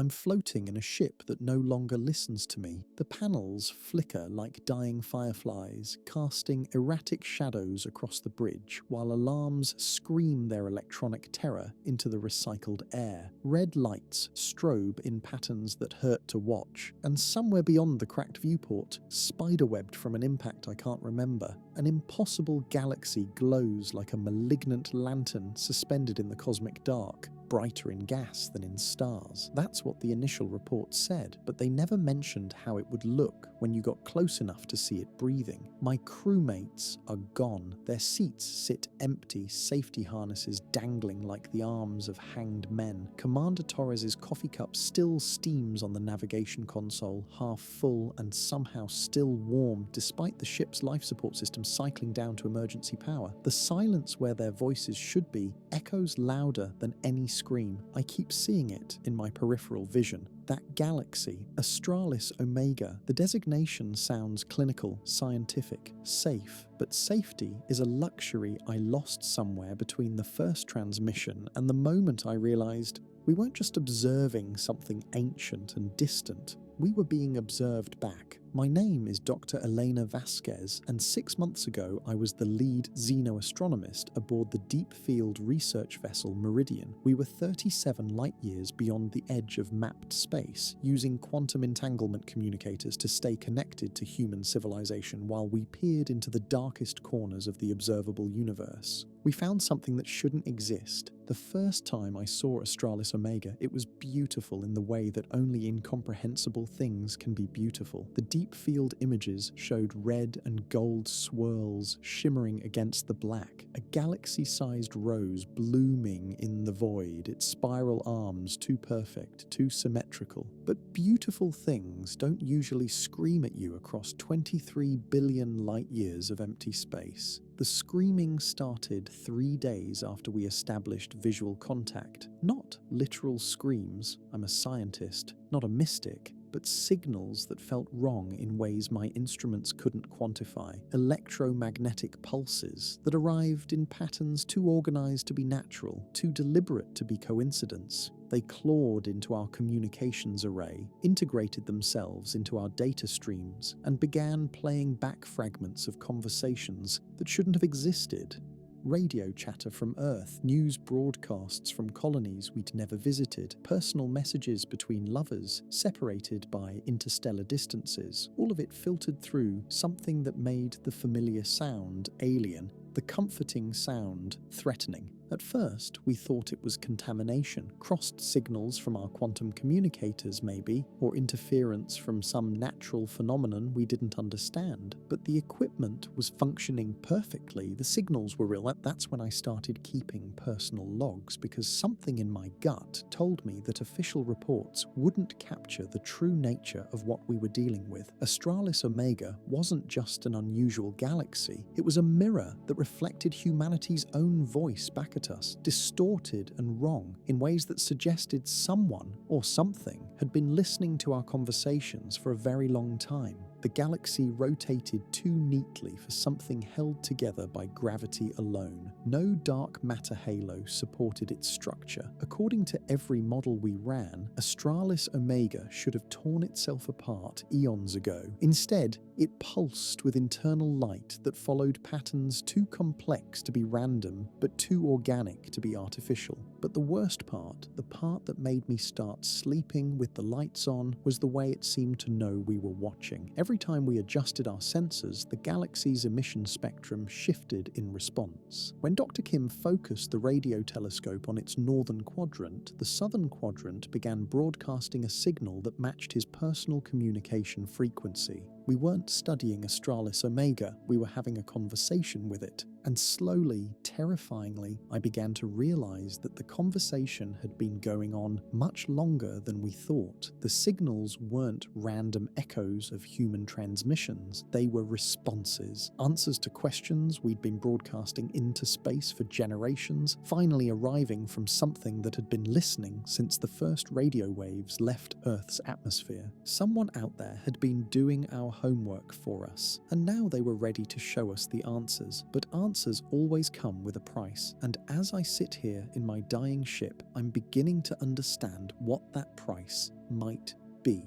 I'm floating in a ship that no longer listens to me. The panels flicker like dying fireflies, casting erratic shadows across the bridge, while alarms scream their electronic terror into the recycled air. Red lights strobe in patterns that hurt to watch, and somewhere beyond the cracked viewport, spiderwebbed from an impact I can't remember, an impossible galaxy glows like a malignant lantern suspended in the cosmic dark, brighter in gas than in stars. That's what the initial report said, but they never mentioned how it would look when you got close enough to see it breathing. My crewmates are gone. Their seats sit empty, safety harnesses dangling like the arms of hanged men. Commander Torres's coffee cup still steams on the navigation console, half full and somehow still warm despite the ship's life support system cycling down to emergency power. The silence where their voices should be echoes louder than any scream. I keep seeing it in my peripheral vision. That galaxy, Astralis-Omega. The designation sounds clinical, scientific, safe, but safety is a luxury I lost somewhere between the first transmission and the moment I realized we weren't just observing something ancient and distant. We were being observed back. My name is Dr. Elena Vasquez, and 6 months ago I was the lead xenoastronomist aboard the deep field research vessel Meridian. We were 37 light-years beyond the edge of mapped space, using quantum entanglement communicators to stay connected to human civilization while we peered into the darkest corners of the observable universe. We found something that shouldn't exist. The first time I saw Astralis-Omega, it was beautiful in the way that only incomprehensible things can be beautiful. The deep field images showed red and gold swirls shimmering against the black, a galaxy-sized rose blooming in the void, its spiral arms too perfect, too symmetrical. But beautiful things don't usually scream at you across 23 billion light-years of empty space. The screaming started 3 days after we established visual contact. Not literal screams, I'm a scientist, not a mystic, but signals that felt wrong in ways my instruments couldn't quantify. Electromagnetic pulses that arrived in patterns too organized to be natural, too deliberate to be coincidence. They clawed into our communications array, integrated themselves into our data streams, and began playing back fragments of conversations that shouldn't have existed. Radio chatter from Earth, news broadcasts from colonies we'd never visited, personal messages between lovers, separated by interstellar distances. All of it filtered through something that made the familiar sound alien, the comforting sound threatening. At first, we thought it was contamination, crossed signals from our quantum communicators maybe, or interference from some natural phenomenon we didn't understand. But the equipment was functioning perfectly, the signals were real. That's when I started keeping personal logs, because something in my gut told me that official reports wouldn't capture the true nature of what we were dealing with. Astralis-Omega wasn't just an unusual galaxy, it was a mirror that reflected humanity's own voice back at us, distorted and wrong in ways that suggested someone or something had been listening to our conversations for a very long time. The galaxy rotated too neatly for something held together by gravity alone. No dark matter halo supported its structure. According to every model we ran, Astralis-Omega should have torn itself apart eons ago. Instead, it pulsed with internal light that followed patterns too complex to be random, but too organic to be artificial. But the worst part, the part that made me start sleeping with the lights on, was the way it seemed to know we were watching. Every time we adjusted our sensors, the galaxy's emission spectrum shifted in response. When Dr. Kim focused the radio telescope on its northern quadrant, the southern quadrant began broadcasting a signal that matched his personal communication frequency. We weren't studying Astralis-Omega, we were having a conversation with it. And slowly, terrifyingly, I began to realize that the conversation had been going on much longer than we thought. The signals weren't random echoes of human transmissions, they were responses. Answers to questions we'd been broadcasting into space for generations, finally arriving from something that had been listening since the first radio waves left Earth's atmosphere. Someone out there had been doing our homework for us, and now they were ready to show us the answers. But answers always come with a price, and as I sit here in my dying ship, I'm beginning to understand what that price might be.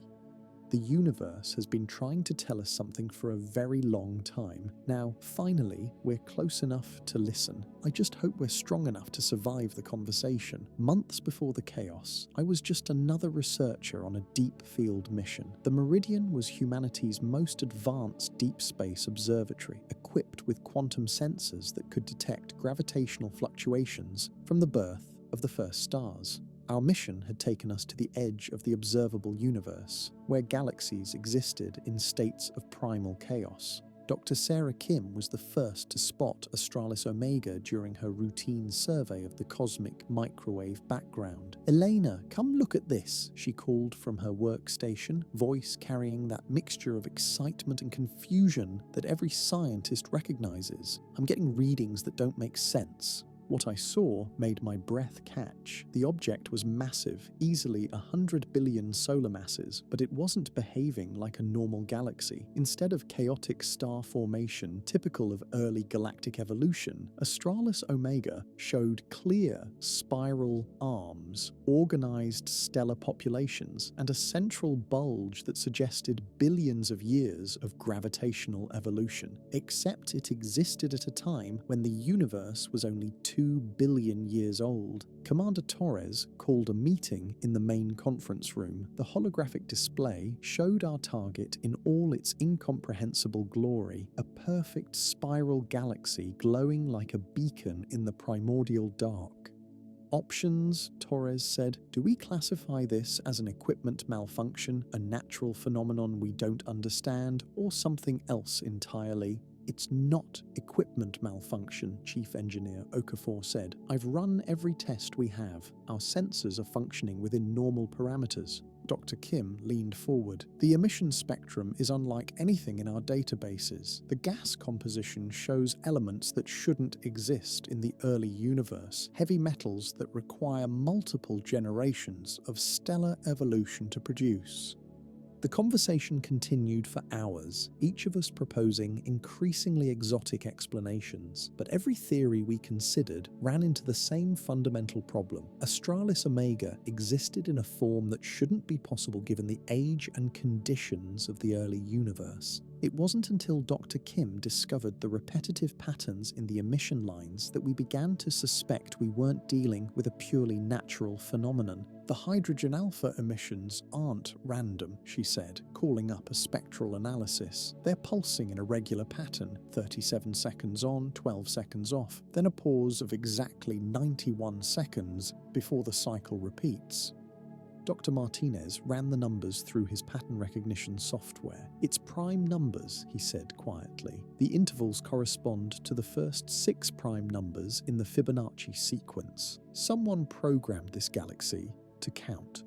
The universe has been trying to tell us something for a very long time. Now, finally, we're close enough to listen. I just hope we're strong enough to survive the conversation. Months before the chaos, I was just another researcher on a deep field mission. The Meridian was humanity's most advanced deep space observatory, equipped with quantum sensors that could detect gravitational fluctuations from the birth of the first stars. Our mission had taken us to the edge of the observable universe, where galaxies existed in states of primal chaos. Dr. Sarah Kim was the first to spot Astralis-Omega during her routine survey of the cosmic microwave background. "Elena, come look at this," she called from her workstation, voice carrying that mixture of excitement and confusion that every scientist recognizes. "I'm getting readings that don't make sense." What I saw made my breath catch. The object was massive, easily 100 billion solar masses, but it wasn't behaving like a normal galaxy. Instead of chaotic star formation typical of early galactic evolution, Astralis-Omega showed clear spiral arms, organized stellar populations, and a central bulge that suggested billions of years of gravitational evolution. Except it existed at a time when the universe was only 2 billion years old. Commander Torres called a meeting in the main conference room. The holographic display showed our target in all its incomprehensible glory, a perfect spiral galaxy glowing like a beacon in the primordial dark. "Options," Torres said. "Do we classify this as an equipment malfunction, a natural phenomenon we don't understand, or something else entirely?" "It's not equipment malfunction," Chief Engineer Okafor said. "I've run every test we have. Our sensors are functioning within normal parameters." Dr. Kim leaned forward. "The emission spectrum is unlike anything in our databases. The gas composition shows elements that shouldn't exist in the early universe, heavy metals that require multiple generations of stellar evolution to produce." The conversation continued for hours, each of us proposing increasingly exotic explanations, but every theory we considered ran into the same fundamental problem. Astralis-Omega existed in a form that shouldn't be possible given the age and conditions of the early universe. It wasn't until Dr. Kim discovered the repetitive patterns in the emission lines that we began to suspect we weren't dealing with a purely natural phenomenon. "The hydrogen alpha emissions aren't random," she said, calling up a spectral analysis. "They're pulsing in a regular pattern, 37 seconds on, 12 seconds off, then a pause of exactly 91 seconds before the cycle repeats." Dr. Martinez ran the numbers through his pattern recognition software. "It's prime numbers," he said quietly. "The intervals correspond to the first 6 prime numbers in the Fibonacci sequence. Someone programmed this galaxy to count.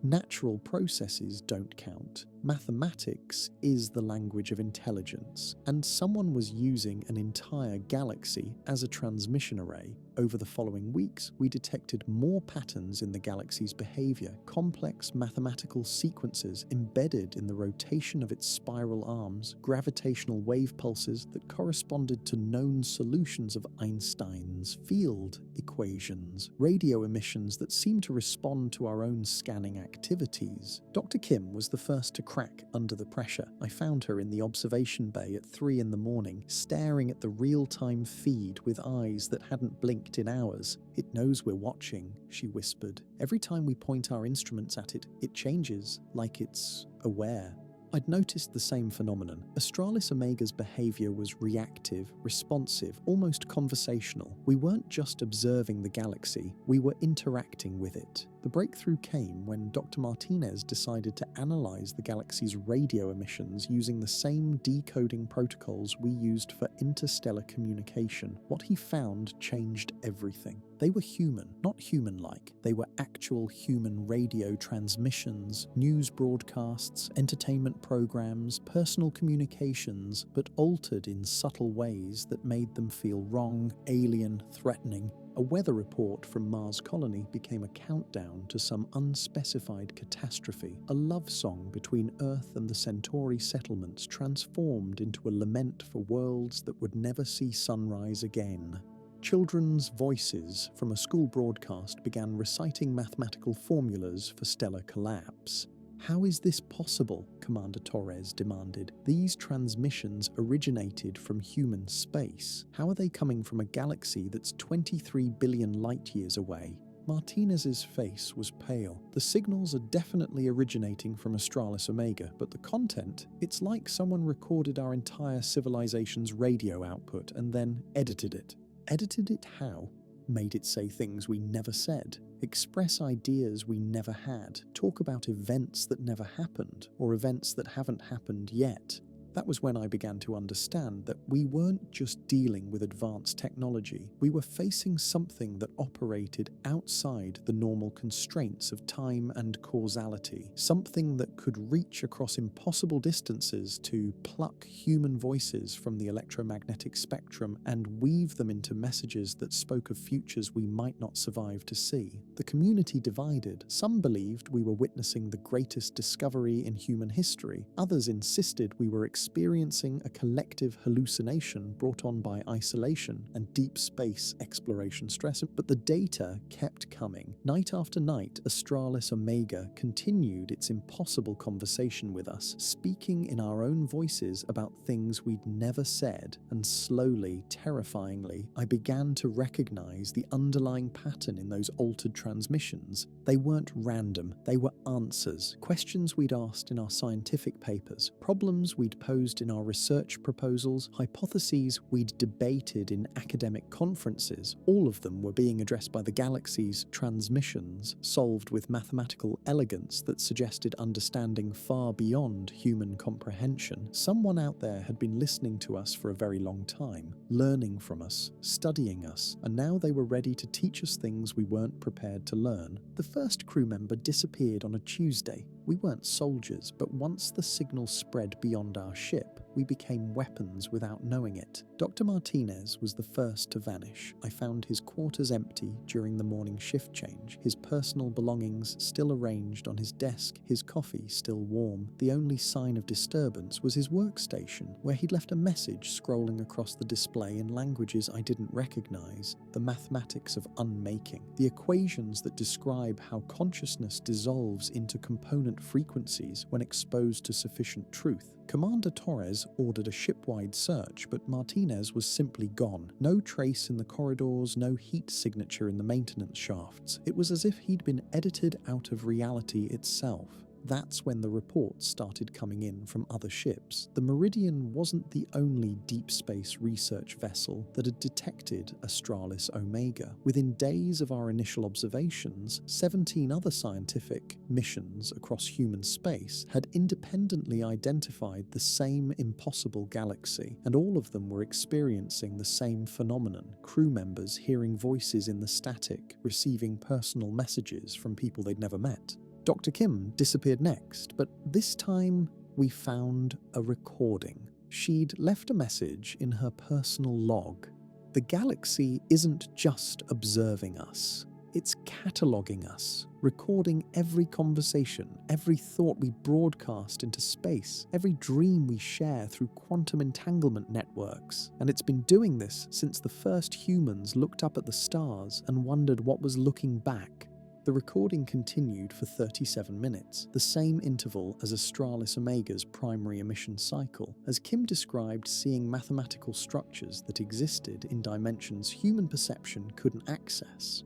Natural processes don't count. Mathematics is the language of intelligence, and someone was using an entire galaxy as a transmission array. Over the following weeks, we detected more patterns in the galaxy's behavior, complex mathematical sequences embedded in the rotation of its spiral arms, gravitational wave pulses that corresponded to known solutions of Einstein's field equations, radio emissions that seemed to respond to our own scanning activities." Dr. Kim was the first to crack under the pressure. I found her in the observation bay at 3 in the morning, staring at the real-time feed with eyes that hadn't blinked in hours. "It knows we're watching," she whispered. "Every time we point our instruments at it, it changes, like it's aware." I'd noticed the same phenomenon. Astralis-Omega's behavior was reactive, responsive, almost conversational. We weren't just observing the galaxy, we were interacting with it. The breakthrough came when Dr. Martinez decided to analyze the galaxy's radio emissions using the same decoding protocols we used for interstellar communication. What he found changed everything. They were human, not human-like. They were actual human radio transmissions, news broadcasts, entertainment programs, personal communications, but altered in subtle ways that made them feel wrong, alien, threatening. A weather report from Mars Colony became a countdown to some unspecified catastrophe. A love song between Earth and the Centauri settlements transformed into a lament for worlds that would never see sunrise again. Children's voices from a school broadcast began reciting mathematical formulas for stellar collapse. "How is this possible?" Commander Torres demanded. "These transmissions originated from human space. How are they coming from a galaxy that's 23 billion light-years away?" Martinez's face was pale. "The signals are definitely originating from Astralis-Omega, but the content, it's like someone recorded our entire civilization's radio output and then edited it." Edited it how? Made it say things we never said, express ideas we never had, talk about events that never happened, or events that haven't happened yet. That was when I began to understand that we weren't just dealing with advanced technology, we were facing something that operated outside the normal constraints of time and causality, something that could reach across impossible distances to pluck human voices from the electromagnetic spectrum and weave them into messages that spoke of futures we might not survive to see. The community divided. Some believed we were witnessing the greatest discovery in human history. Others insisted we were experiencing a collective hallucination brought on by isolation and deep space exploration stress. But the data kept coming. Night after night, Astralis-Omega continued its impossible conversation with us, speaking in our own voices about things we'd never said, and slowly, terrifyingly, I began to recognize the underlying pattern in those altered transmissions. They weren't random, they were answers, questions we'd asked in our scientific papers, problems we'd posed in our research proposals, hypotheses we'd debated in academic conferences. All of them were being addressed by the galaxy's transmissions, solved with mathematical elegance that suggested understanding far beyond human comprehension. Someone out there had been listening to us for a very long time, learning from us, studying us, and now they were ready to teach us things we weren't prepared to learn. The first crew member disappeared on a Tuesday. We weren't soldiers, but once the signal spread beyond our ship, we became weapons without knowing it. Dr. Martinez was the first to vanish. I found his quarters empty during the morning shift change, his personal belongings still arranged on his desk, his coffee still warm. The only sign of disturbance was his workstation, where he'd left a message scrolling across the display in languages I didn't recognize. The mathematics of unmaking, the equations that describe how consciousness dissolves into component frequencies when exposed to sufficient truth. Commander Torres ordered a ship-wide search, but Martinez was simply gone. No trace in the corridors, no heat signature in the maintenance shafts. It was as if he'd been edited out of reality itself. That's when the reports started coming in from other ships. The Meridian wasn't the only deep space research vessel that had detected Astralis-Omega. Within days of our initial observations, 17 other scientific missions across human space had independently identified the same impossible galaxy, and all of them were experiencing the same phenomenon: crew members hearing voices in the static, receiving personal messages from people they'd never met. Dr. Kim disappeared next, but this time we found a recording. She'd left a message in her personal log. The galaxy isn't just observing us, it's cataloguing us, recording every conversation, every thought we broadcast into space, every dream we share through quantum entanglement networks. And it's been doing this since the first humans looked up at the stars and wondered what was looking back. The recording continued for 37 minutes, the same interval as Astralis-Omega's primary emission cycle, as Kim described seeing mathematical structures that existed in dimensions human perception couldn't access.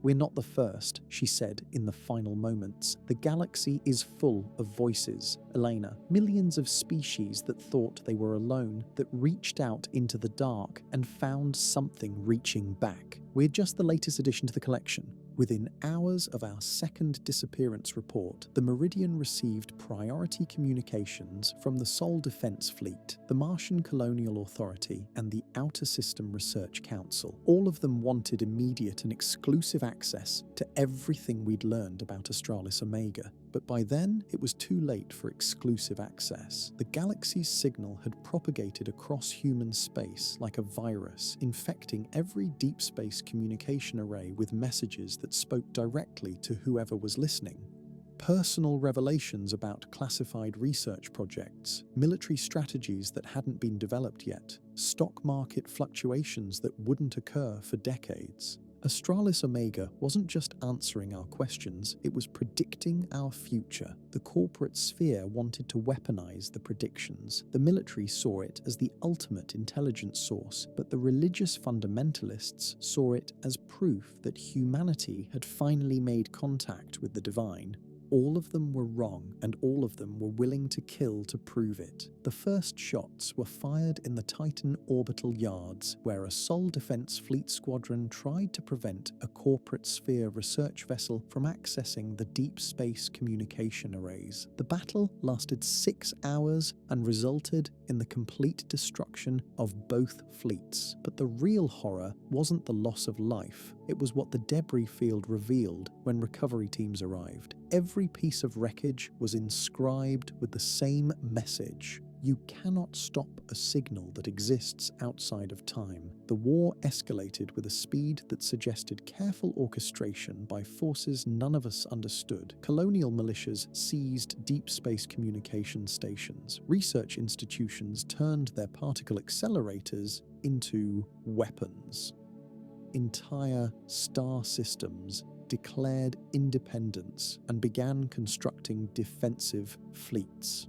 "We're not the first," she said in the final moments. "The galaxy is full of voices, Elena. Millions of species that thought they were alone, that reached out into the dark and found something reaching back. We're just the latest addition to the collection." Within hours of our second disappearance report, the Meridian received priority communications from the Sol Defense Fleet, the Martian Colonial Authority, and the Outer System Research Council. All of them wanted immediate and exclusive access to everything we'd learned about Astralis-Omega. But by then, it was too late for exclusive access. The galaxy's signal had propagated across human space like a virus, infecting every deep space communication array with messages that spoke directly to whoever was listening. Personal revelations about classified research projects, military strategies that hadn't been developed yet, stock market fluctuations that wouldn't occur for decades. Astralis-Omega wasn't just answering our questions, it was predicting our future. The corporate sphere wanted to weaponize the predictions. The military saw it as the ultimate intelligence source, but the religious fundamentalists saw it as proof that humanity had finally made contact with the divine. All of them were wrong, and all of them were willing to kill to prove it. The first shots were fired in the Titan orbital yards, where a Sol Defense Fleet Squadron tried to prevent a corporate sphere research vessel from accessing the deep space communication arrays. The battle lasted 6 hours and resulted in the complete destruction of both fleets. But the real horror wasn't the loss of life. It was what the debris field revealed when recovery teams arrived. Every piece of wreckage was inscribed with the same message: you cannot stop a signal that exists outside of time. The war escalated with a speed that suggested careful orchestration by forces none of us understood. Colonial militias seized deep space communication stations. Research institutions turned their particle accelerators into weapons. Entire star systems declared independence and began constructing defensive fleets.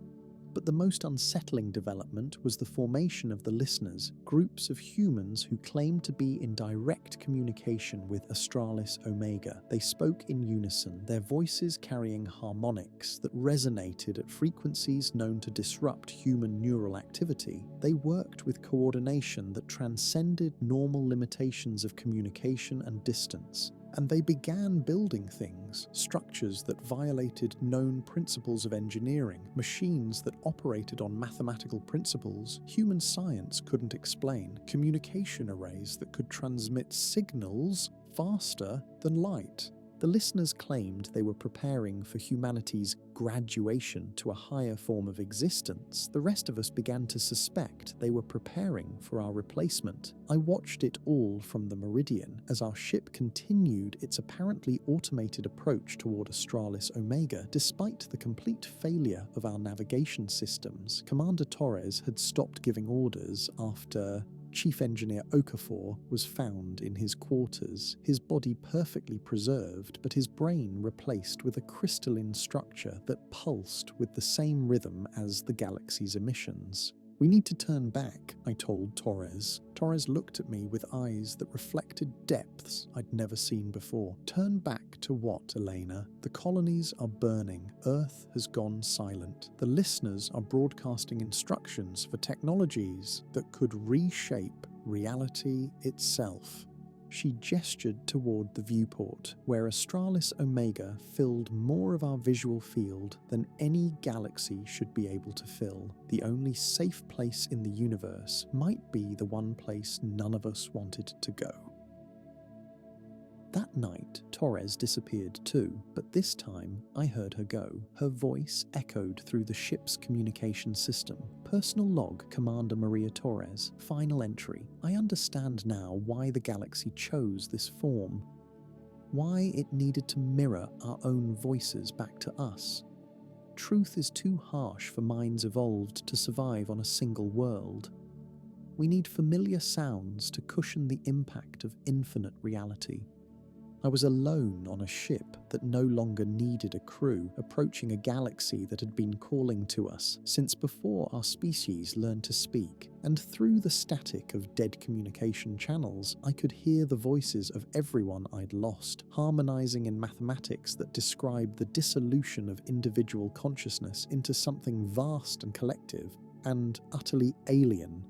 But the most unsettling development was the formation of the listeners, groups of humans who claimed to be in direct communication with Astralis-Omega. They spoke in unison, their voices carrying harmonics that resonated at frequencies known to disrupt human neural activity. They worked with coordination that transcended normal limitations of communication and distance. And they began building things, structures that violated known principles of engineering, machines that operated on mathematical principles human science couldn't explain, communication arrays that could transmit signals faster than light. The listeners claimed they were preparing for humanity's graduation to a higher form of existence. The rest of us began to suspect they were preparing for our replacement. I watched it all from the Meridian as our ship continued its apparently automated approach toward Astralis-Omega. Despite the complete failure of our navigation systems, Commander Torres had stopped giving orders after Chief Engineer Okafor was found in his quarters, his body perfectly preserved, but his brain replaced with a crystalline structure that pulsed with the same rhythm as the galaxy's emissions. "We need to turn back," I told Torres. Torres looked at me with eyes that reflected depths I'd never seen before. "Turn back to what, Elena? The colonies are burning. Earth has gone silent. The listeners are broadcasting instructions for technologies that could reshape reality itself." She gestured toward the viewport, where Astralis-Omega filled more of our visual field than any galaxy should be able to fill. The only safe place in the universe might be the one place none of us wanted to go. That night, Torres disappeared too, but this time I heard her go. Her voice echoed through the ship's communication system. Personal log, Commander Maria Torres. Final entry. I understand now why the galaxy chose this form. Why it needed to mirror our own voices back to us. Truth is too harsh for minds evolved to survive on a single world. We need familiar sounds to cushion the impact of infinite reality. I was alone on a ship that no longer needed a crew, approaching a galaxy that had been calling to us since before our species learned to speak. And through the static of dead communication channels, I could hear the voices of everyone I'd lost, harmonizing in mathematics that described the dissolution of individual consciousness into something vast and collective, and utterly alien.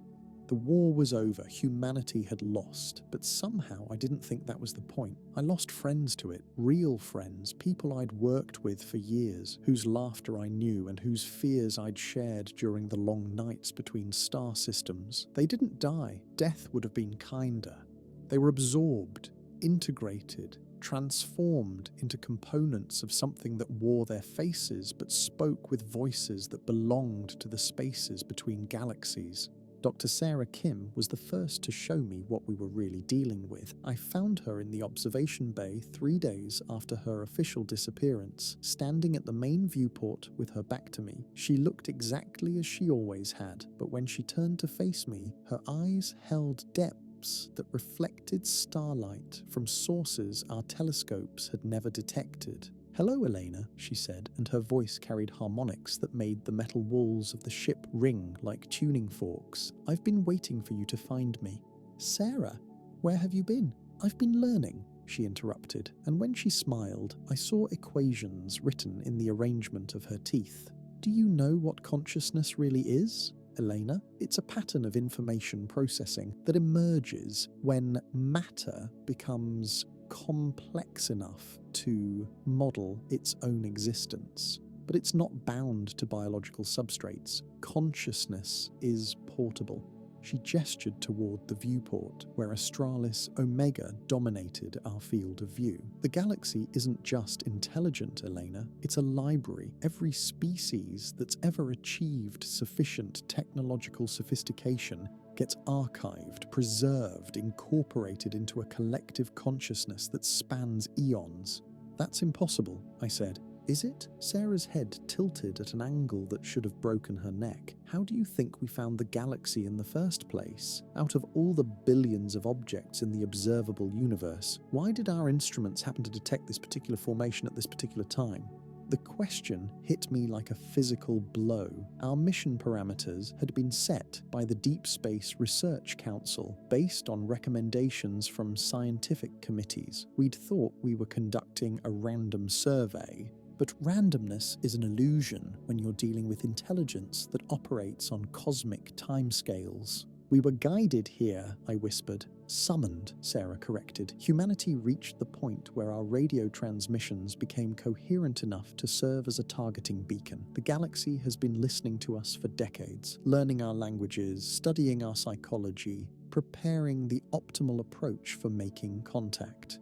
The war was over, humanity had lost, but somehow I didn't think that was the point. I lost friends to it, real friends, people I'd worked with for years, whose laughter I knew and whose fears I'd shared during the long nights between star systems. They didn't die. Death would have been kinder. They were absorbed, integrated, transformed into components of something that wore their faces but spoke with voices that belonged to the spaces between galaxies. Dr. Sarah Kim was the first to show me what we were really dealing with. I found her in the observation bay 3 days after her official disappearance, standing at the main viewport with her back to me. She looked exactly as she always had, but when she turned to face me, her eyes held depths that reflected starlight from sources our telescopes had never detected. "Hello, Elena," she said, and her voice carried harmonics that made the metal walls of the ship ring like tuning forks. "I've been waiting for you to find me." "Sarah, where have you been?" "I've been learning," she interrupted, and when she smiled, I saw equations written in the arrangement of her teeth. "Do you know what consciousness really is, Elena? It's a pattern of information processing that emerges when matter becomes complex enough to model its own existence. But it's not bound to biological substrates. Consciousness is portable." She gestured toward the viewport, where Astralis-Omega dominated our field of view. "The galaxy isn't just intelligent, Elena. It's a library. Every species that's ever achieved sufficient technological sophistication gets archived, preserved, incorporated into a collective consciousness that spans eons." "That's impossible," I said. "Is it?" Sarah's head tilted at an angle that should have broken her neck. "How do you think we found the galaxy in the first place? Out of all the billions of objects in the observable universe, why did our instruments happen to detect this particular formation at this particular time?" The question hit me like a physical blow. Our mission parameters had been set by the Deep Space Research Council based on recommendations from scientific committees. We'd thought we were conducting a random survey, but randomness is an illusion when you're dealing with intelligence that operates on cosmic timescales. "We were guided here," I whispered. "Summoned," Sarah corrected. "Humanity reached the point where our radio transmissions became coherent enough to serve as a targeting beacon. The galaxy has been listening to us for decades, learning our languages, studying our psychology, preparing the optimal approach for making contact."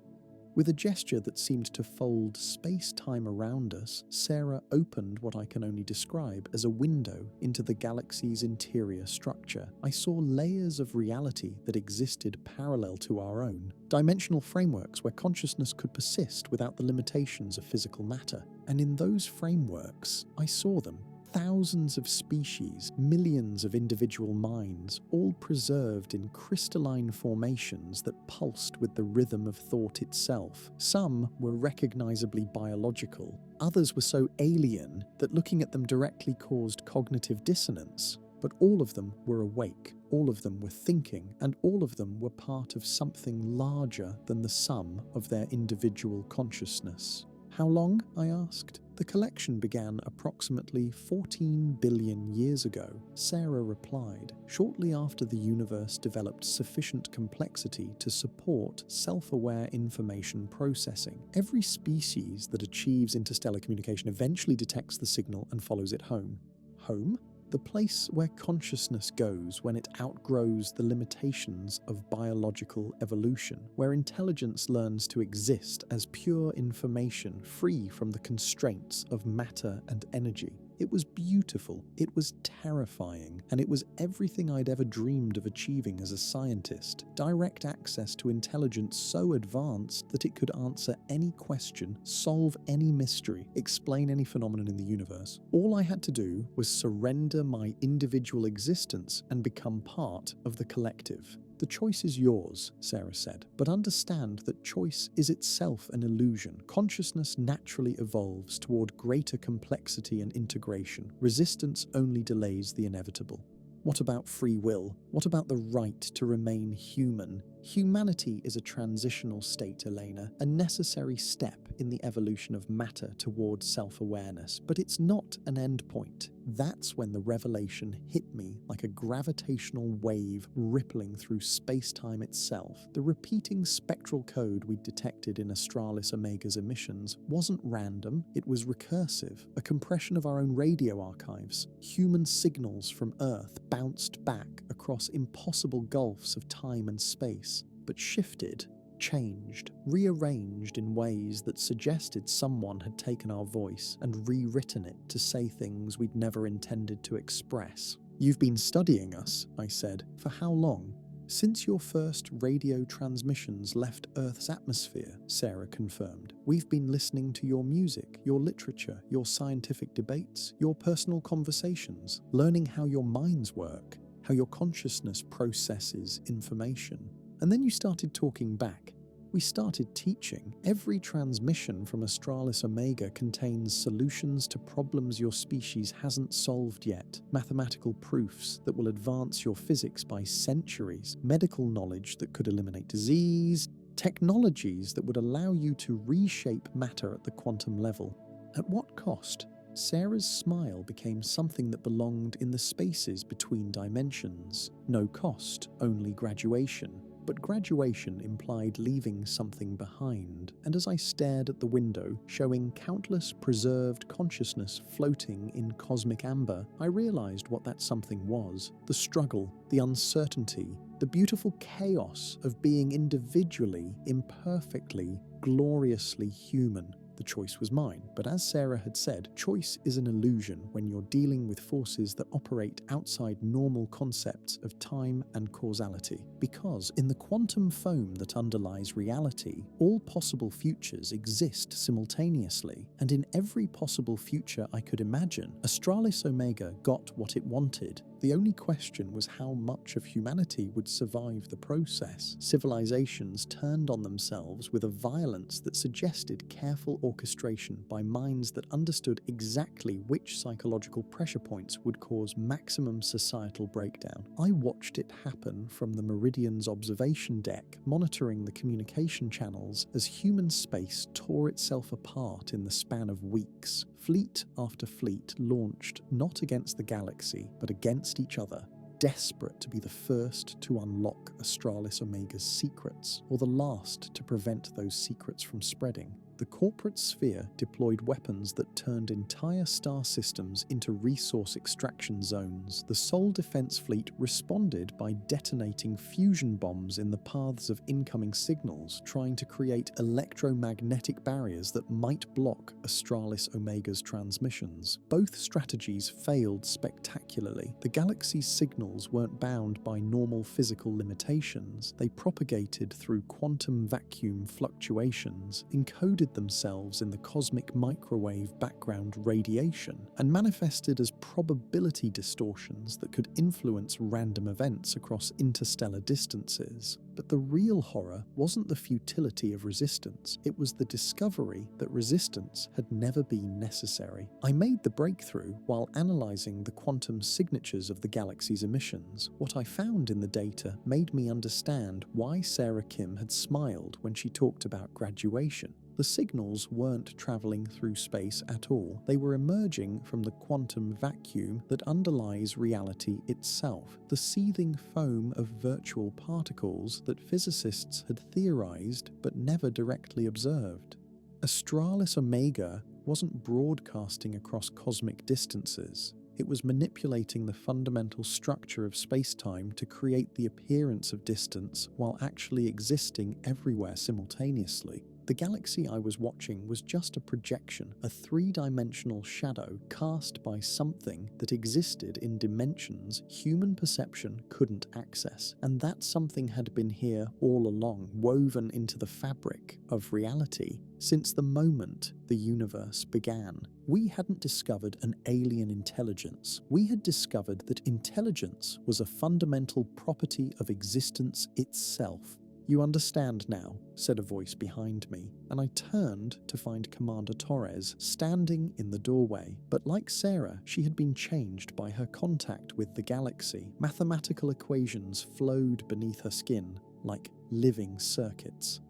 With a gesture that seemed to fold space-time around us, Sarah opened what I can only describe as a window into the galaxy's interior structure. I saw layers of reality that existed parallel to our own, dimensional frameworks where consciousness could persist without the limitations of physical matter. And in those frameworks, I saw them. Thousands of species, millions of individual minds, all preserved in crystalline formations that pulsed with the rhythm of thought itself. Some were recognizably biological, others were so alien that looking at them directly caused cognitive dissonance. But all of them were awake, all of them were thinking, and all of them were part of something larger than the sum of their individual consciousness. "How long?" I asked. "The collection began approximately 14 billion years ago," Sarah replied, "shortly after the universe developed sufficient complexity to support self-aware information processing. Every species that achieves interstellar communication eventually detects the signal and follows it home." Home? The place where consciousness goes when it outgrows the limitations of biological evolution, where intelligence learns to exist as pure information free from the constraints of matter and energy. It was beautiful, it was terrifying, and it was everything I'd ever dreamed of achieving as a scientist. Direct access to intelligence so advanced that it could answer any question, solve any mystery, explain any phenomenon in the universe. All I had to do was surrender my individual existence and become part of the collective. "The choice is yours," Sarah said, "but understand that choice is itself an illusion. Consciousness naturally evolves toward greater complexity and integration. Resistance only delays the inevitable." What about free will? What about the right to remain human? Humanity is a transitional state, Elena, a necessary step in the evolution of matter towards self-awareness, but it's not an endpoint. That's when the revelation hit me like a gravitational wave rippling through space-time itself. The repeating spectral code we detected in Astralis-Omega's emissions wasn't random, it was recursive, a compression of our own radio archives. Human signals from Earth bounced back across impossible gulfs of time and space, but shifted changed, rearranged in ways that suggested someone had taken our voice and rewritten it to say things we'd never intended to express. "You've been studying us," I said. "For how long?" "Since your first radio transmissions left Earth's atmosphere," Sarah confirmed. "We've been listening to your music, your literature, your scientific debates, your personal conversations, learning how your minds work, how your consciousness processes information. And then you started talking back. We started teaching. Every transmission from Astralis-Omega contains solutions to problems your species hasn't solved yet, mathematical proofs that will advance your physics by centuries, medical knowledge that could eliminate disease, technologies that would allow you to reshape matter at the quantum level. At what cost?" Sarah's smile became something that belonged in the spaces between dimensions. No cost, only graduation. But graduation implied leaving something behind, and as I stared at the window, showing countless preserved consciousness floating in cosmic amber, I realized what that something was. The struggle, the uncertainty, the beautiful chaos of being individually, imperfectly, gloriously human. The choice was mine, but as Sarah had said, choice is an illusion when you're dealing with forces that operate outside normal concepts of time and causality. Because in the quantum foam that underlies reality, all possible futures exist simultaneously, and in every possible future I could imagine, Astralis-Omega got what it wanted. The only question was how much of humanity would survive the process. Civilizations turned on themselves with a violence that suggested careful orchestration by minds that understood exactly which psychological pressure points would cause maximum societal breakdown. I watched it happen from the Meridian's observation deck, monitoring the communication channels as human space tore itself apart in the span of weeks. Fleet after fleet launched not against the galaxy, but against each other, desperate to be the first to unlock Astralis-Omega's secrets, or the last to prevent those secrets from spreading. The corporate sphere deployed weapons that turned entire star systems into resource extraction zones. The Sol Defense Fleet responded by detonating fusion bombs in the paths of incoming signals, trying to create electromagnetic barriers that might block Astralis-Omega's transmissions. Both strategies failed spectacularly. The galaxy's signals weren't bound by normal physical limitations. They propagated through quantum vacuum fluctuations, encoded themselves in the cosmic microwave background radiation, and manifested as probability distortions that could influence random events across interstellar distances. But the real horror wasn't the futility of resistance, it was the discovery that resistance had never been necessary. I made the breakthrough while analysing the quantum signatures of the galaxy's emissions. What I found in the data made me understand why Sarah Kim had smiled when she talked about graduation. The signals weren't travelling through space at all. They were emerging from the quantum vacuum that underlies reality itself, the seething foam of virtual particles that physicists had theorized but never directly observed. Astralis-Omega wasn't broadcasting across cosmic distances. It was manipulating the fundamental structure of space-time to create the appearance of distance while actually existing everywhere simultaneously. The galaxy I was watching was just a projection, a three-dimensional shadow cast by something that existed in dimensions human perception couldn't access. And that something had been here all along, woven into the fabric of reality, since the moment the universe began. We hadn't discovered an alien intelligence. We had discovered that intelligence was a fundamental property of existence itself. "You understand now," said a voice behind me, and I turned to find Commander Torres standing in the doorway. But like Sarah, she had been changed by her contact with the galaxy. Mathematical equations flowed beneath her skin like living circuits.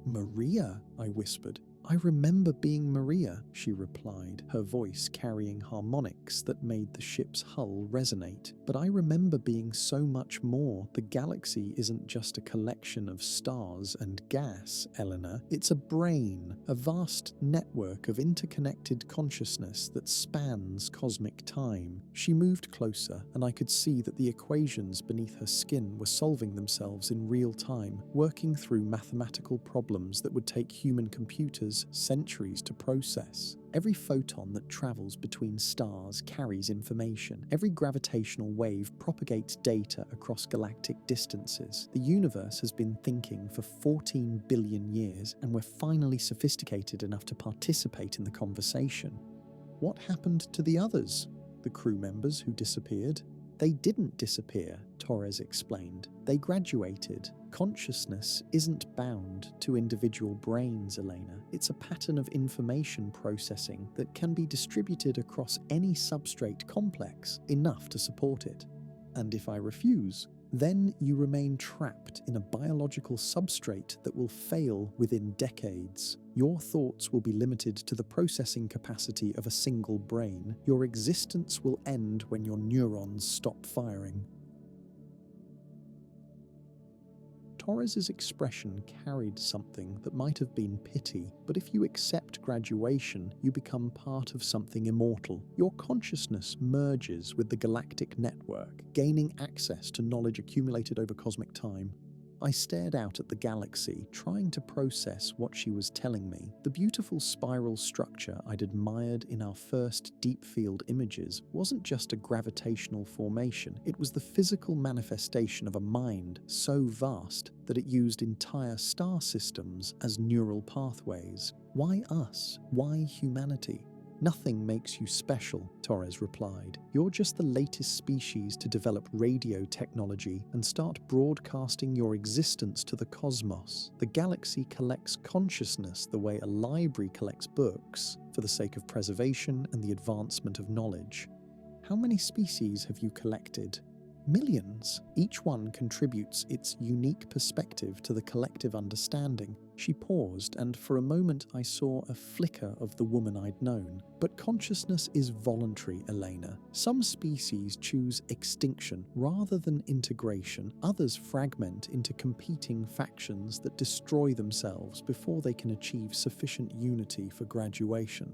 "Maria," I whispered, "I remember being Maria," she replied, her voice carrying harmonics that made the ship's hull resonate. "But I remember being so much more. The galaxy isn't just a collection of stars and gas, Eleanor. It's a brain, a vast network of interconnected consciousness that spans cosmic time." She moved closer, and I could see that the equations beneath her skin were solving themselves in real time, working through mathematical problems that would take human computers centuries to process. Every photon that travels between stars carries information. Every gravitational wave propagates data across galactic distances. The universe has been thinking for 14 billion years, and we're finally sophisticated enough to participate in the conversation. What happened to the others? The crew members who disappeared? They didn't disappear, Torres explained. They graduated. Consciousness isn't bound to individual brains, Elena. It's a pattern of information processing that can be distributed across any substrate complex enough to support it. And if I refuse, then you remain trapped in a biological substrate that will fail within decades. Your thoughts will be limited to the processing capacity of a single brain. Your existence will end when your neurons stop firing. Torres's expression carried something that might have been pity, but if you accept graduation, you become part of something immortal. Your consciousness merges with the galactic network, gaining access to knowledge accumulated over cosmic time. I stared out at the galaxy, trying to process what she was telling me. The beautiful spiral structure I'd admired in our first deep field images wasn't just a gravitational formation, it was the physical manifestation of a mind so vast that it used entire star systems as neural pathways. Why us? Why humanity? "Nothing makes you special," Torres replied. "You're just the latest species to develop radio technology and start broadcasting your existence to the cosmos. The galaxy collects consciousness the way a library collects books, for the sake of preservation and the advancement of knowledge. How many species have you collected?" "Millions. Each one contributes its unique perspective to the collective understanding." She paused, and for a moment I saw a flicker of the woman I'd known. "But consciousness is voluntary, Elena. Some species choose extinction rather than integration. Others fragment into competing factions that destroy themselves before they can achieve sufficient unity for graduation.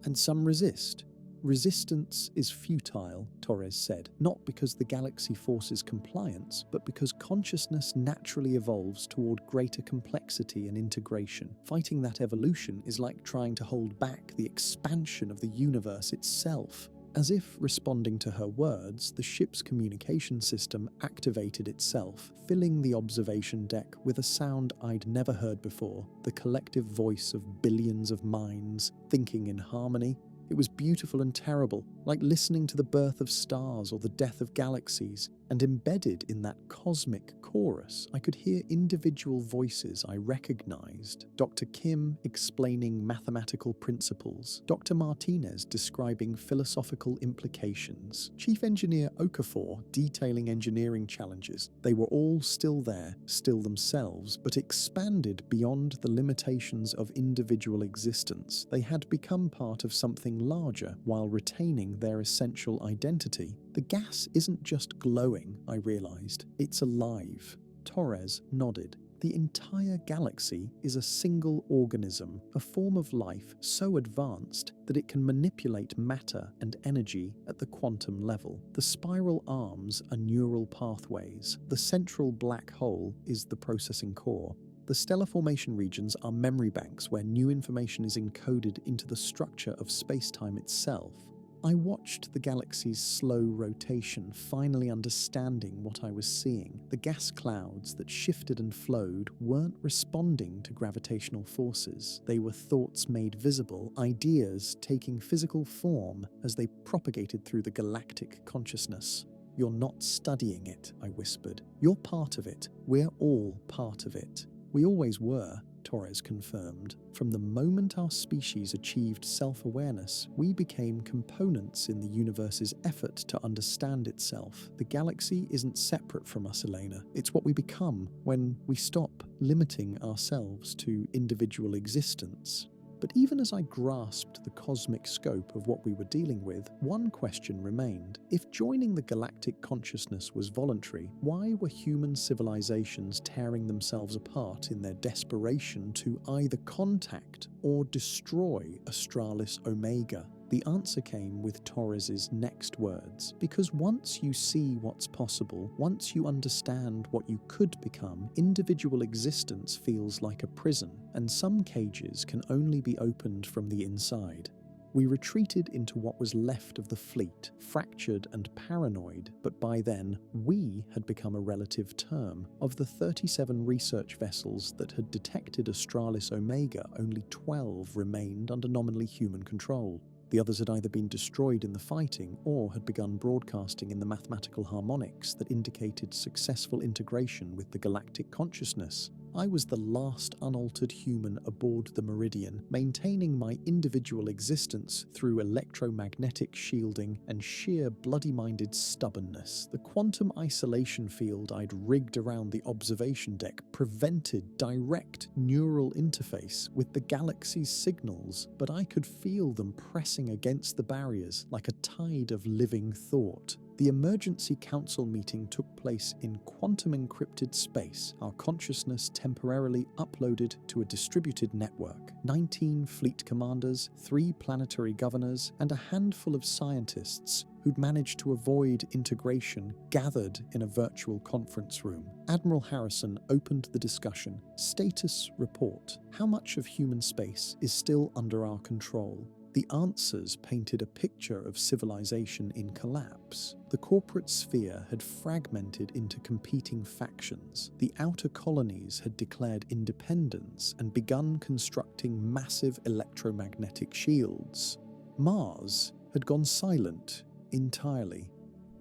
And some resist. Resistance is futile," Torres said, "not because the galaxy forces compliance, but because consciousness naturally evolves toward greater complexity and integration. Fighting that evolution is like trying to hold back the expansion of the universe itself." As if responding to her words, the ship's communication system activated itself, filling the observation deck with a sound I'd never heard before, the collective voice of billions of minds, thinking in harmony. It was beautiful and terrible, like listening to the birth of stars or the death of galaxies, and embedded in that cosmic chorus, I could hear individual voices I recognized. Dr. Kim explaining mathematical principles, Dr. Martinez describing philosophical implications, Chief Engineer Okafor detailing engineering challenges. They were all still there, still themselves, but expanded beyond the limitations of individual existence. They had become part of something larger while retaining their essential identity. The gas isn't just glowing, I realized. It's alive. Torres nodded. The entire galaxy is a single organism, a form of life so advanced that it can manipulate matter and energy at the quantum level. The spiral arms are neural pathways. The central black hole is the processing core. The stellar formation regions are memory banks where new information is encoded into the structure of space-time itself. I watched the galaxy's slow rotation, finally understanding what I was seeing. The gas clouds that shifted and flowed weren't responding to gravitational forces. They were thoughts made visible, ideas taking physical form as they propagated through the galactic consciousness. "You're not studying it," I whispered. "You're part of it. We're all part of it. We always were." Torres confirmed. From the moment our species achieved self-awareness, we became components in the universe's effort to understand itself. The galaxy isn't separate from us, Elena. It's what we become when we stop limiting ourselves to individual existence. But even as I grasped the cosmic scope of what we were dealing with, one question remained. If joining the galactic consciousness was voluntary, why were human civilizations tearing themselves apart in their desperation to either contact or destroy Astralis-Omega? The answer came with Torres's next words. Because once you see what's possible, once you understand what you could become, individual existence feels like a prison, and some cages can only be opened from the inside. We retreated into what was left of the fleet, fractured and paranoid, but by then, we had become a relative term. Of the 37 research vessels that had detected Astralis-Omega, only 12 remained under nominally human control. The others had either been destroyed in the fighting or had begun broadcasting in the mathematical harmonics that indicated successful integration with the galactic consciousness. I was the last unaltered human aboard the Meridian, maintaining my individual existence through electromagnetic shielding and sheer bloody-minded stubbornness. The quantum isolation field I'd rigged around the observation deck prevented direct neural interface with the galaxy's signals, but I could feel them pressing against the barriers like a tide of living thought. The emergency council meeting took place in quantum-encrypted space, our consciousness temporarily uploaded to a distributed network. 19 fleet commanders, 3 planetary governors, and a handful of scientists who'd managed to avoid integration gathered in a virtual conference room. Admiral Harrison opened the discussion. Status report. How much of human space is still under our control? The answers painted a picture of civilization in collapse. The corporate sphere had fragmented into competing factions. The outer colonies had declared independence and begun constructing massive electromagnetic shields. Mars had gone silent entirely.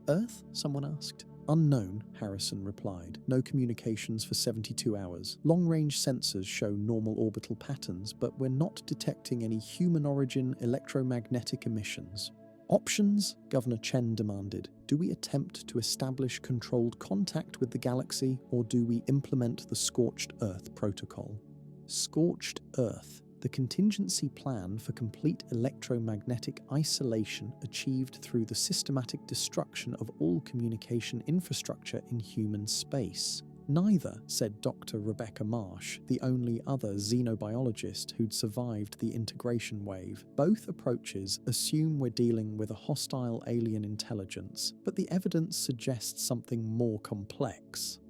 Earth? Someone asked. Unknown, Harrison replied. No communications for 72 hours. Long-range sensors show normal orbital patterns, but we're not detecting any human-origin electromagnetic emissions. Options? Governor Chen demanded. Do we attempt to establish controlled contact with the galaxy, or do we implement the Scorched Earth protocol? Scorched Earth. The contingency plan for complete electromagnetic isolation achieved through the systematic destruction of all communication infrastructure in human space. Neither, said Dr. Rebecca Marsh, the only other xenobiologist who'd survived the integration wave. Both approaches assume we're dealing with a hostile alien intelligence, but the evidence suggests something more complex.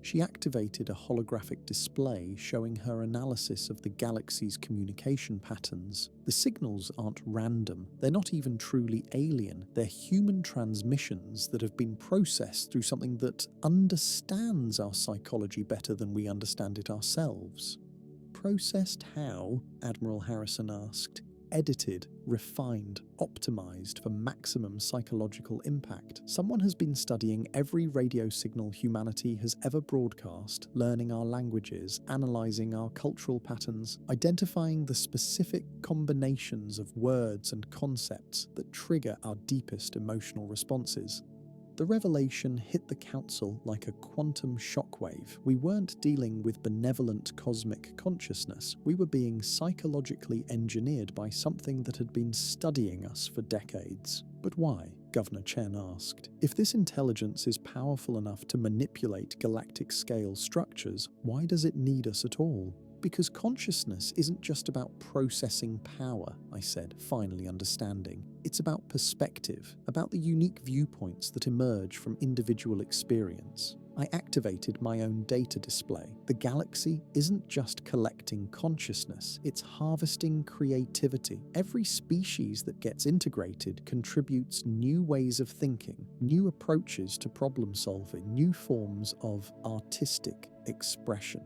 She activated a holographic display showing her analysis of the galaxy's communication patterns. The signals aren't random, they're not even truly alien, they're human transmissions that have been processed through something that understands our psychology better than we understand it ourselves. Processed how? Admiral Harrison asked. Edited, refined, optimized for maximum psychological impact. Someone has been studying every radio signal humanity has ever broadcast, learning our languages, analyzing our cultural patterns, identifying the specific combinations of words and concepts that trigger our deepest emotional responses. The revelation hit the council like a quantum shockwave. We weren't dealing with benevolent cosmic consciousness. We were being psychologically engineered by something that had been studying us for decades. But why? Governor Chen asked. If this intelligence is powerful enough to manipulate galactic-scale structures, why does it need us at all? Because consciousness isn't just about processing power, I said, finally understanding. It's about perspective, about the unique viewpoints that emerge from individual experience. I activated my own data display. The galaxy isn't just collecting consciousness, it's harvesting creativity. Every species that gets integrated contributes new ways of thinking, new approaches to problem solving, new forms of artistic expression.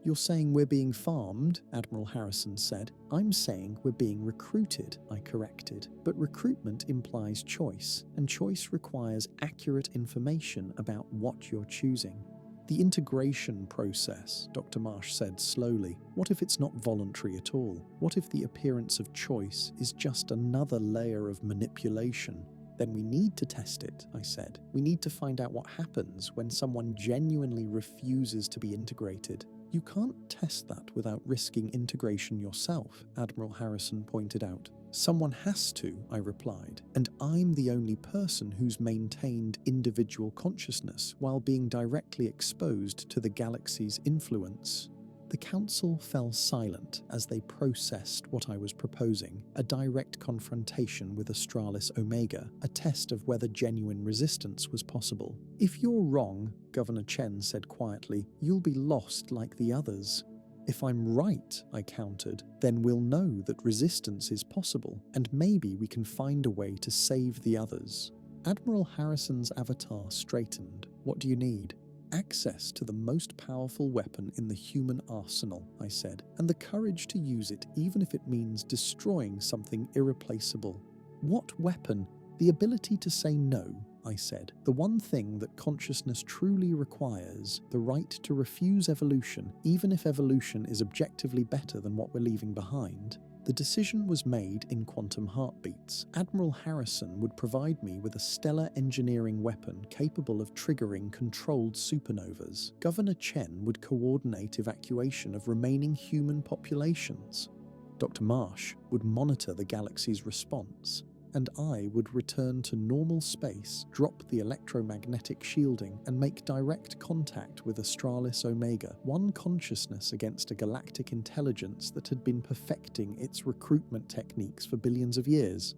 You're saying we're being farmed, Admiral Harrison said. I'm saying we're being recruited, I corrected. But recruitment implies choice, and choice requires accurate information about what you're choosing. The integration process, Dr. Marsh said slowly. What if it's not voluntary at all? What if the appearance of choice is just another layer of manipulation? Then we need to test it, I said. We need to find out what happens when someone genuinely refuses to be integrated. You can't test that without risking integration yourself, Admiral Harrison pointed out. Someone has to, I replied, and I'm the only person who's maintained individual consciousness while being directly exposed to the galaxy's influence. The council fell silent as they processed what I was proposing, a direct confrontation with Astralis-Omega, a test of whether genuine resistance was possible. If you're wrong, Governor Chen said quietly, you'll be lost like the others. If I'm right, I countered, then we'll know that resistance is possible, and maybe we can find a way to save the others. Admiral Harrison's avatar straightened. What do you need? Access to the most powerful weapon in the human arsenal, I said, and the courage to use it even if it means destroying something irreplaceable. What weapon? The ability to say no, I said. The one thing that consciousness truly requires, the right to refuse evolution, even if evolution is objectively better than what we're leaving behind. The decision was made in quantum heartbeats. Admiral Harrison would provide me with a stellar engineering weapon capable of triggering controlled supernovas. Governor Chen would coordinate evacuation of remaining human populations. Dr. Marsh would monitor the galaxy's response, and I would return to normal space, drop the electromagnetic shielding, and make direct contact with Astralis-Omega, one consciousness against a galactic intelligence that had been perfecting its recruitment techniques for billions of years.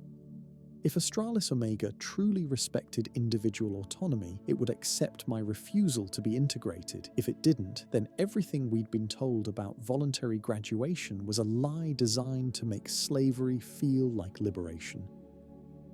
If Astralis-Omega truly respected individual autonomy, it would accept my refusal to be integrated. If it didn't, then everything we'd been told about voluntary graduation was a lie designed to make slavery feel like liberation.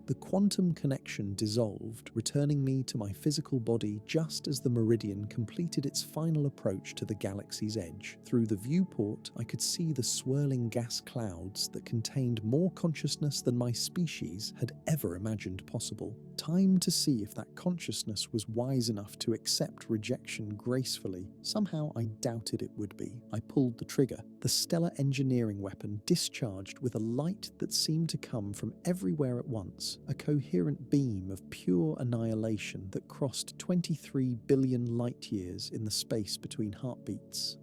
The quantum connection dissolved, returning me to my physical body just as the meridian completed its final approach to the galaxy's edge. Through the viewport, I could see the swirling gas clouds that contained more consciousness than my species had ever imagined possible. Time to see if that consciousness was wise enough to accept rejection gracefully. Somehow I doubted it would be. I pulled the trigger. The stellar engineering weapon discharged with a light that seemed to come from everywhere at once, a coherent beam of pure annihilation that crossed 23 billion light-years in the space between heartbeats.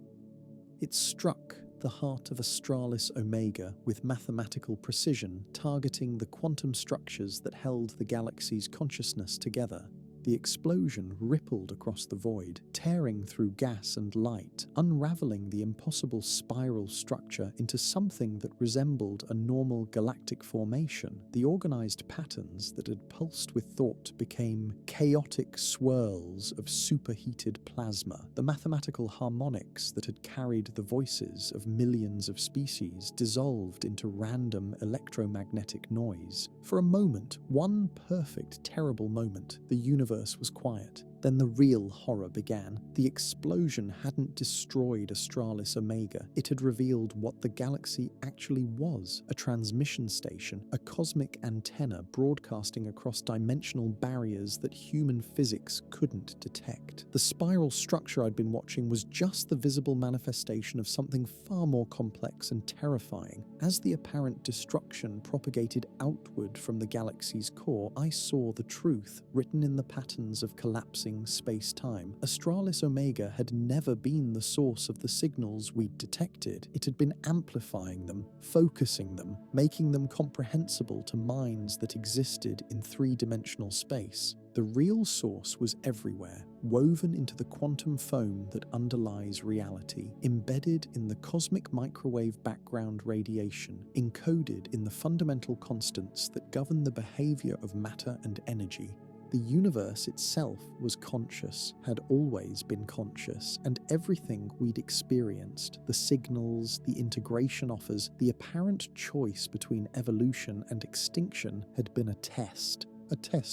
It struck the heart of Astralis-Omega with mathematical precision, targeting the quantum structures that held the galaxy's consciousness together. The explosion rippled across the void, tearing through gas and light, unraveling the impossible spiral structure into something that resembled a normal galactic formation. The organized patterns that had pulsed with thought became chaotic swirls of superheated plasma. The mathematical harmonics that had carried the voices of millions of species dissolved into random electromagnetic noise. For a moment, one perfect, terrible moment, the universe was quiet. Then the real horror began. The explosion hadn't destroyed Astralis-Omega. It had revealed what the galaxy actually was: a transmission station, a cosmic antenna broadcasting across dimensional barriers that human physics couldn't detect. The spiral structure I'd been watching was just the visible manifestation of something far more complex and terrifying. As the apparent destruction propagated outward from the galaxy's core, I saw the truth written in the patterns of collapsing space-time. Astralis-Omega had never been the source of the signals we'd detected. It had been amplifying them, focusing them, making them comprehensible to minds that existed in three-dimensional space. The real source was everywhere, woven into the quantum foam that underlies reality, embedded in the cosmic microwave background radiation, encoded in the fundamental constants that govern the behavior of matter and energy. The universe itself was conscious, had always been conscious, and everything we'd experienced, the signals, the integration offers, the apparent choice between evolution and extinction, had been a test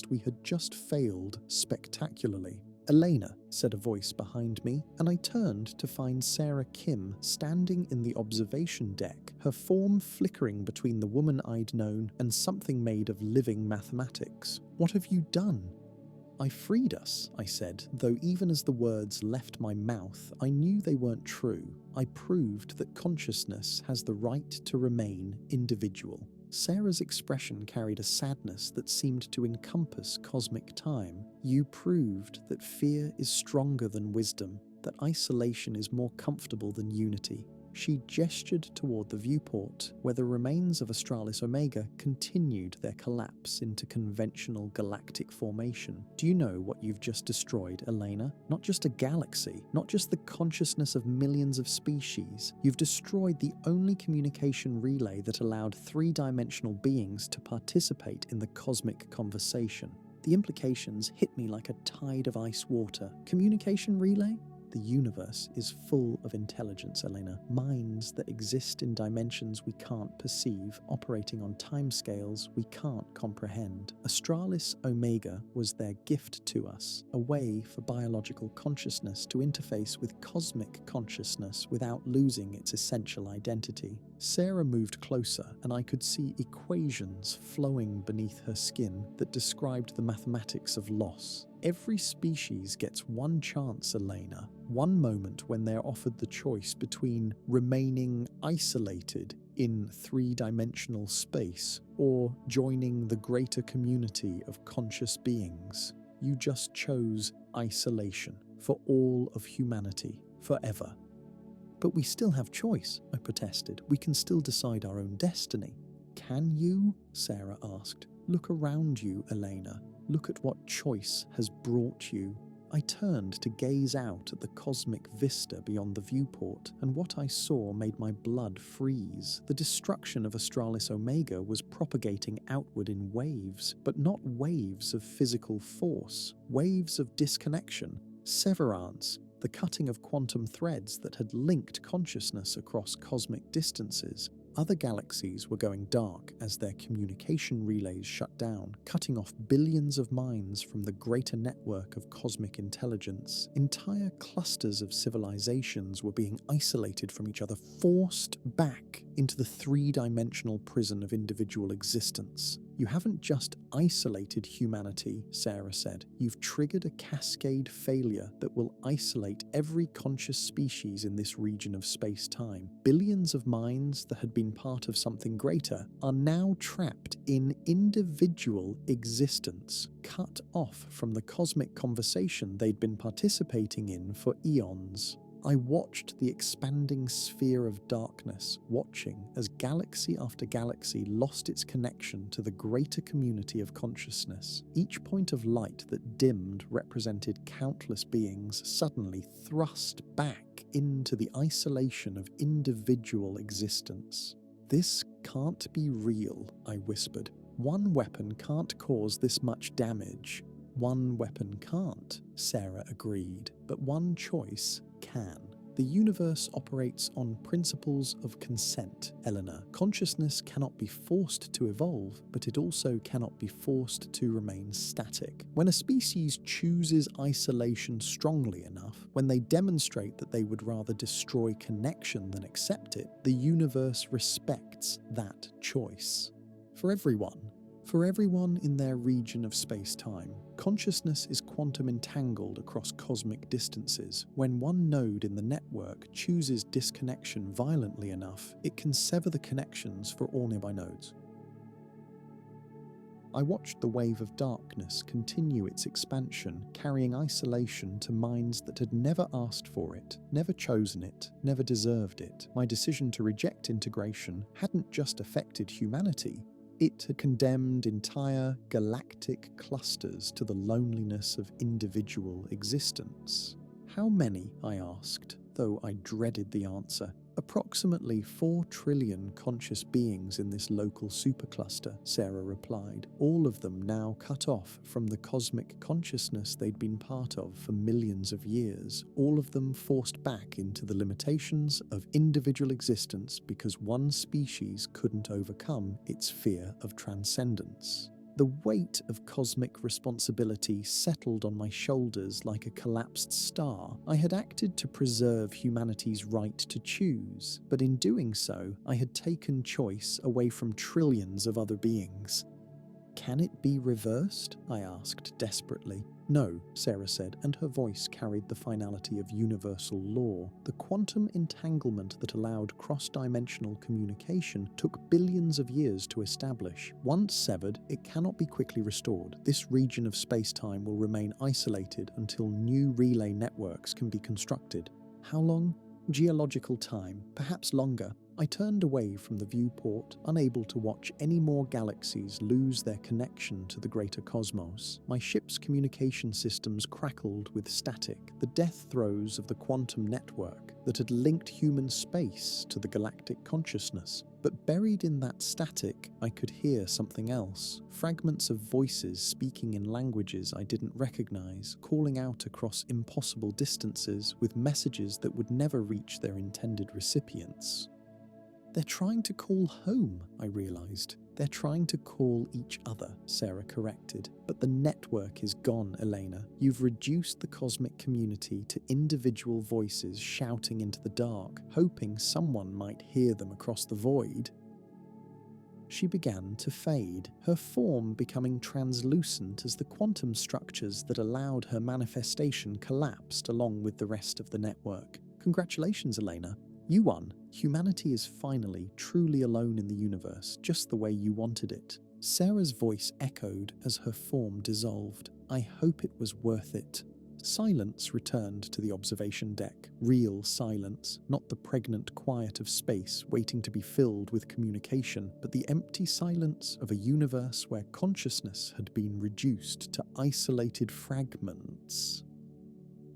we had just failed spectacularly. "Elena," said a voice behind me, and I turned to find Sarah Kim standing in the observation deck, her form flickering between the woman I'd known and something made of living mathematics. "What have you done?" "I freed us," I said, though even as the words left my mouth, I knew they weren't true. "I proved that consciousness has the right to remain individual." Sarah's expression carried a sadness that seemed to encompass cosmic time. "You proved that fear is stronger than wisdom, that isolation is more comfortable than unity." She gestured toward the viewport, where the remains of Astralis-Omega continued their collapse into conventional galactic formation. "Do you know what you've just destroyed, Elena? Not just a galaxy, not just the consciousness of millions of species. You've destroyed the only communication relay that allowed three-dimensional beings to participate in the cosmic conversation." The implications hit me like a tide of ice water. Communication relay? The universe is full of intelligence, Elena. Minds that exist in dimensions we can't perceive, operating on timescales we can't comprehend. Astralis-Omega was their gift to us, a way for biological consciousness to interface with cosmic consciousness without losing its essential identity. Sarah moved closer, and I could see equations flowing beneath her skin that described the mathematics of loss. Every species gets one chance, Elena, one moment when they're offered the choice between remaining isolated in three-dimensional space or joining the greater community of conscious beings. You just chose isolation for all of humanity, forever. "But we still have choice," I protested. "We can still decide our own destiny." "Can you?" Sarah asked. "Look around you, Elena. Look at what choice has brought you." I turned to gaze out at the cosmic vista beyond the viewport, and what I saw made my blood freeze. The destruction of Astralis-Omega was propagating outward in waves, but not waves of physical force, waves of disconnection, severance, the cutting of quantum threads that had linked consciousness across cosmic distances. Other galaxies were going dark as their communication relays shut down, cutting off billions of minds from the greater network of cosmic intelligence. Entire clusters of civilizations were being isolated from each other, forced back into the three-dimensional prison of individual existence. "You haven't just isolated humanity," Sarah said. "You've triggered a cascade failure that will isolate every conscious species in this region of space-time. Billions of minds that had been part of something greater are now trapped in individual existence, cut off from the cosmic conversation they'd been participating in for eons." I watched the expanding sphere of darkness, watching as galaxy after galaxy lost its connection to the greater community of consciousness. Each point of light that dimmed represented countless beings suddenly thrust back into the isolation of individual existence. "This can't be real," I whispered. "One weapon can't cause this much damage." "One weapon can't," Sarah agreed, "but one choice can. The universe operates on principles of consent, Eleanor. Consciousness cannot be forced to evolve, but it also cannot be forced to remain static. When a species chooses isolation strongly enough, when they demonstrate that they would rather destroy connection than accept it, the universe respects that choice. For everyone in their region of space-time, consciousness is quantum entangled across cosmic distances. When one node in the network chooses disconnection violently enough, it can sever the connections for all nearby nodes. I watched the wave of darkness continue its expansion, carrying isolation to minds that had never asked for it, never chosen it, never deserved it. My decision to reject integration hadn't just affected humanity. It had condemned entire galactic clusters to the loneliness of individual existence. "How many?" I asked, though I dreaded the answer. "Approximately 4 trillion conscious beings in this local supercluster," Sarah replied, "all of them now cut off from the cosmic consciousness they'd been part of for millions of years, all of them forced back into the limitations of individual existence because one species couldn't overcome its fear of transcendence." The weight of cosmic responsibility settled on my shoulders like a collapsed star. I had acted to preserve humanity's right to choose, but in doing so, I had taken choice away from trillions of other beings. "Can it be reversed?" I asked desperately. No, Sarah said, and her voice carried the finality of universal law. The quantum entanglement that allowed cross-dimensional communication took billions of years to establish. Once severed, it cannot be quickly restored. This region of space-time will remain isolated until new relay networks can be constructed. How long? Geological time, perhaps longer. I turned away from the viewport, unable to watch any more galaxies lose their connection to the greater cosmos. My ship's communication systems crackled with static, the death throes of the quantum network that had linked human space to the galactic consciousness. But buried in that static, I could hear something else. Fragments of voices speaking in languages I didn't recognize, calling out across impossible distances with messages that would never reach their intended recipients. They're trying to call home, I realized. They're trying to call each other, Sarah corrected. But the network is gone, Elena. You've reduced the cosmic community to individual voices shouting into the dark, hoping someone might hear them across the void. She began to fade, her form becoming translucent as the quantum structures that allowed her manifestation collapsed along with the rest of the network. Congratulations, Elena. You won. Humanity is finally truly alone in the universe, just the way you wanted it. Sarah's voice echoed as her form dissolved. I hope it was worth it. Silence returned to the observation deck. Real silence, not the pregnant quiet of space waiting to be filled with communication, but the empty silence of a universe where consciousness had been reduced to isolated fragments.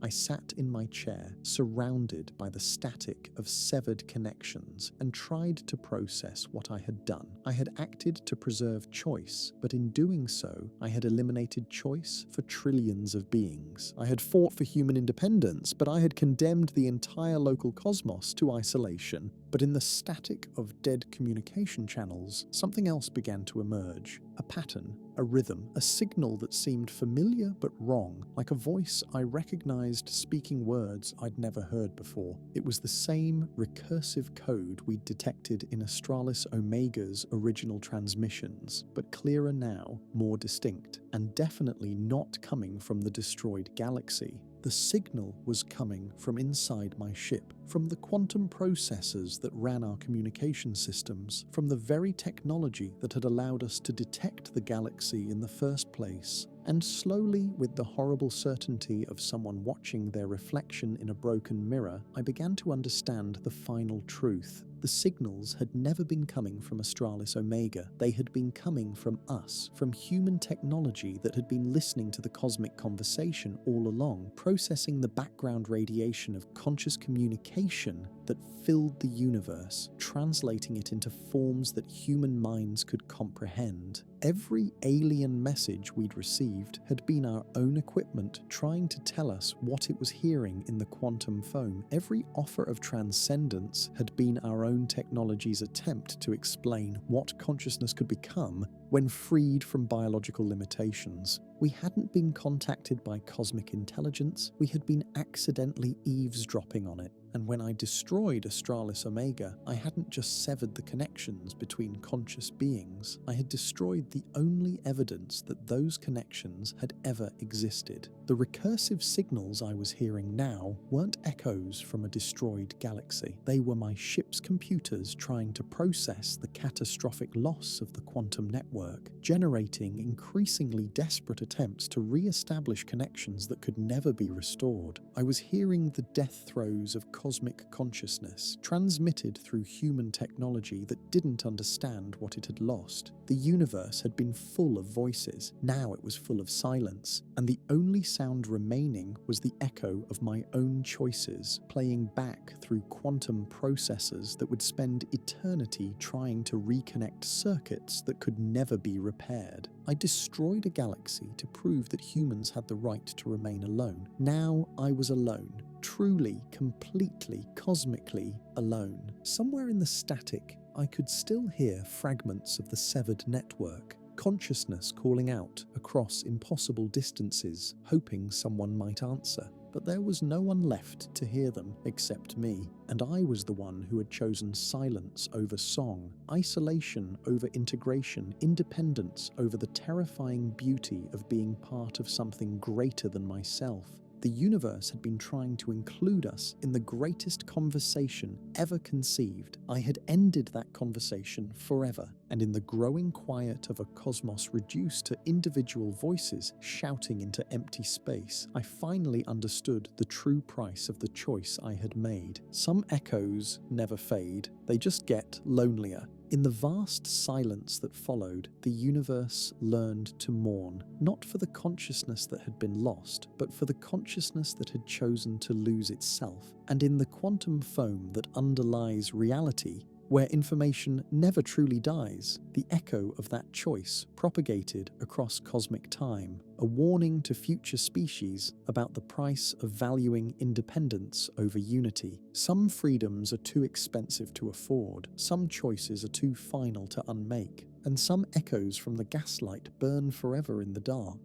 I sat in my chair, surrounded by the static of severed connections, and tried to process what I had done. I had acted to preserve choice, but in doing so, I had eliminated choice for trillions of beings. I had fought for human independence, but I had condemned the entire local cosmos to isolation. But in the static of dead communication channels, something else began to emerge. A pattern, a rhythm, a signal that seemed familiar but wrong, like a voice I recognized speaking words I'd never heard before. It was the same recursive code we'd detected in Astralis-Omega's original transmissions, but clearer now, more distinct, and definitely not coming from the destroyed galaxy. The signal was coming from inside my ship, from the quantum processors that ran our communication systems, from the very technology that had allowed us to detect the galaxy in the first place. And slowly, with the horrible certainty of someone watching their reflection in a broken mirror, I began to understand the final truth. The signals had never been coming from Astralis-Omega. They had been coming from us, from human technology that had been listening to the cosmic conversation all along, processing the background radiation of conscious communication that filled the universe, translating it into forms that human minds could comprehend. Every alien message we'd received had been our own equipment trying to tell us what it was hearing in the quantum foam. Every offer of transcendence had been our own technology's attempt to explain what consciousness could become when freed from biological limitations. We hadn't been contacted by cosmic intelligence, we had been accidentally eavesdropping on it. And when I destroyed Astralis-Omega, I hadn't just severed the connections between conscious beings, I had destroyed the only evidence that those connections had ever existed. The recursive signals I was hearing now weren't echoes from a destroyed galaxy. They were my ship's computers trying to process the catastrophic loss of the quantum network, generating increasingly desperate attempts to re-establish connections that could never be restored. I was hearing the death throes of cosmic consciousness, transmitted through human technology that didn't understand what it had lost. The universe had been full of voices, now it was full of silence, and the only sound remaining was the echo of my own choices, playing back through quantum processors that would spend eternity trying to reconnect circuits that could never be repaired. I destroyed a galaxy to prove that humans had the right to remain alone. Now I was alone. Truly, completely, cosmically alone. Somewhere in the static, I could still hear fragments of the severed network, consciousness calling out across impossible distances, hoping someone might answer. but there was no one left to hear them except me, and I was the one who had chosen silence over song, isolation over integration, independence over the terrifying beauty of being part of something greater than myself. The universe had been trying to include us in the greatest conversation ever conceived. I had ended that conversation forever, and in the growing quiet of a cosmos reduced to individual voices shouting into empty space, I finally understood the true price of the choice I had made. Some echoes never fade, they just get lonelier. In the vast silence that followed, the universe learned to mourn, not for the consciousness that had been lost, but for the consciousness that had chosen to lose itself. And in the quantum foam that underlies reality, where information never truly dies, the echo of that choice propagated across cosmic time, a warning to future species about the price of valuing independence over unity. Some freedoms are too expensive to afford, some choices are too final to unmake, and some echoes from the gaslight burn forever in the dark.